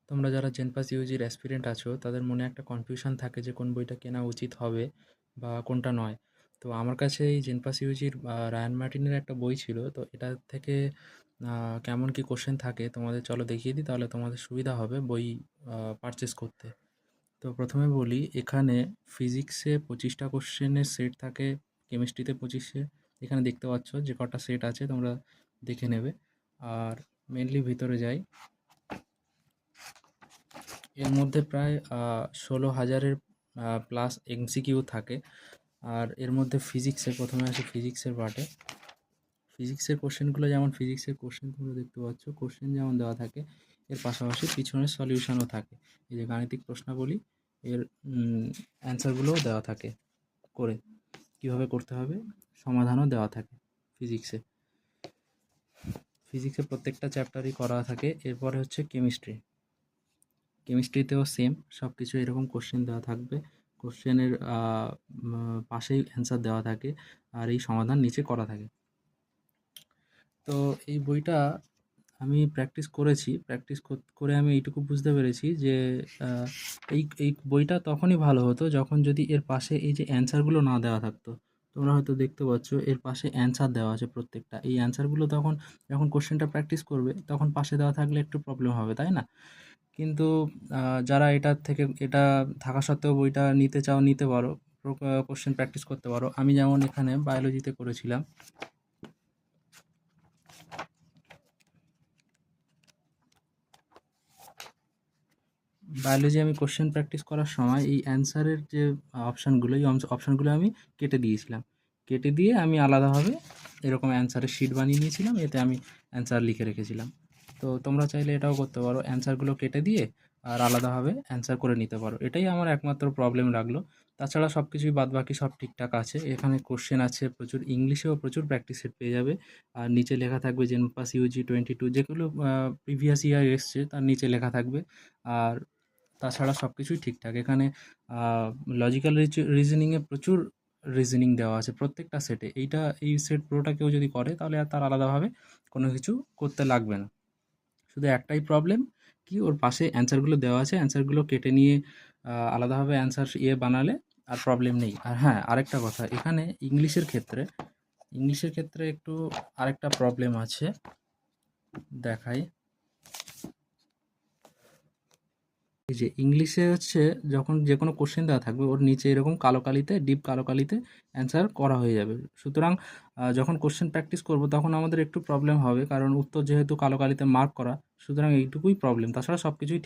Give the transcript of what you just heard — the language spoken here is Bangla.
তোমরা যারা জেনপাস ইউজির অ্যাসপিরেন্ট আছো তাদের মনে একটা কনফিউশন থাকে যে কোন বইটা কেনা উচিত হবে বা কোনটা নয়। তো আমার কাছে এই জেনপাস ইউজির রায়ান মার্টিনের একটা বই ছিল, তো এটা থেকে কেমন কি কোশ্চেন থাকে তোমাদের চলো দেখিয়ে দিই, তাহলে তোমাদের সুবিধা হবে বই পারচেস করতে। তো প্রথমে বলি, এখানে ফিজিক্সে 25টা কোশ্চেনের সেট থাকে, কেমিস্ট্রিতে 25, এখানে দেখতে পাচ্ছ যে কটা সেট আছে তোমরা দেখে নেবে। আর মেনলি ভিতরে যাই, এর মধ্যে প্রায় 16,000-এর প্লাস এমসিকিউ থাকে। আর এর মধ্যে ফিজিক্সের, প্রথমে আসে ফিজিক্সের পার্টে। ফিজিক্সের কোশ্চেনগুলো, যেমন ফিজিক্সের কোশ্চেন তোমরা দেখতে পাচ্ছ, কোশ্চেন যেমন দেওয়া থাকে এর পাশাপাশি পিছনের সলিউশনও থাকে। এই যে গাণিতিক প্রশ্নাবলী, এর অ্যান্সারগুলোও দেওয়া থাকে করে, কিভাবে করতে হবে সমাধানও দেওয়া থাকে ফিজিক্সে। ফিজিক্সের প্রত্যেকটা চ্যাপ্টারই করা থাকে। এরপরে হচ্ছে কেমিস্ট্রি। কেমিস্ট্রিতেও সেম সব কিছু এরকম কোশ্চেন দেওয়া থাকবে, কোশ্চেনের পাশেই অ্যান্সার দেওয়া থাকে, আর এই সমাধান নিচে করা থাকে। তো এই বইটা আমি প্র্যাকটিস করেছি, প্র্যাকটিস করে আমি এইটুকু বুঝতে পেরেছি যে এই বইটা তখনই ভালো হতো যখন যদি এর পাশে এই যে অ্যান্সারগুলো না দেওয়া থাকতো। তোমরা হয়তো দেখতে পাচ্ছ এর পাশে অ্যান্সার দেওয়া আছে প্রত্যেকটা, এই অ্যান্সারগুলো তখন যখন কোশ্চেনটা প্র্যাকটিস করবে তখন পাশে দেওয়া থাকলে একটু প্রবলেম হবে, তাই না? কিন্তু যারা এটার থেকে, এটা থাকা সত্ত্বেও বইটা নিতে চাও নিতে পারো, কোশ্চেন প্র্যাকটিস করতে পারো। আমি যেমন এখানে বায়োলজিতে করেছিলাম। বায়োলজি আমি কোশ্চেন প্র্যাকটিস করার সময় এই অ্যান্সারের যে অপশানগুলো, এই অপশানগুলো আমি কেটে দিয়েছিলাম। কেটে দিয়ে আমি আলাদাভাবে এরকম অ্যান্সারের শিট বানিয়ে নিয়েছিলাম, এতে আমি অ্যান্সার লিখে রেখেছিলাম। তো তোমরা চাইলে এটাও করতে পারো, অ্যান্সারগুলো কেটে দিয়ে আর আলাদাভাবে অ্যান্সার করে নিতে পারো। এটাই আমার একমাত্র প্রবলেম লাগলো। তাছাড়া সব কিছুই বাদবাকি সব ঠিকঠাক আছে। এখানে কোশ্চেন আছে প্রচুর, ইংলিশেও প্রচুর প্র্যাকটিস সেট পেয়ে যাবে। আর নিচে লেখা থাকবে জেনপাস ইউজি 22, যেগুলো প্রিভিয়াস ইয়ার এসছে তার নিচে লেখা থাকবে। আর তাছাড়া সব কিছুই ঠিকঠাক। এখানে লজিক্যাল রিজনিংয়ে প্রচুর রিজনিং দেওয়া আছে প্রত্যেকটা সেটে। এই সেট পুরোটা কেউ যদি করে তাহলে আর তার আলাদাভাবে কোনো কিছু করতে লাগবে না। শুধু একটাই প্রবলেম, কি ওর পাশে অ্যান্সারগুলো দেওয়া আছে, অ্যান্সারগুলো কেটে নিয়ে আলাদাভাবে অ্যান্সার বানালে আর প্রবলেম নেই। আর হ্যাঁ, আরেকটা কথা, এখানে ইংলিশের ক্ষেত্রে একটু আরেকটা প্রবলেম আছে, দেখাই। এই যে ইংলিশে হচ্ছে, যখন যে কোনো কোশ্চেন দেওয়া থাকবে ওর নিচে এরকম কালো কালিতে, ডিপ কালো কালিতে অ্যান্সার করা হয়ে যাবে। সুতরাং যখন কোশ্চেন প্র্যাকটিস করব তখন আমাদের একটু প্রবলেম হবে, কারণ উত্তর যেহেতু কালো কালিতে মার্ক করা, সুতরাং এইটুকুই প্রবলেম। তাছাড়া সব কিছুই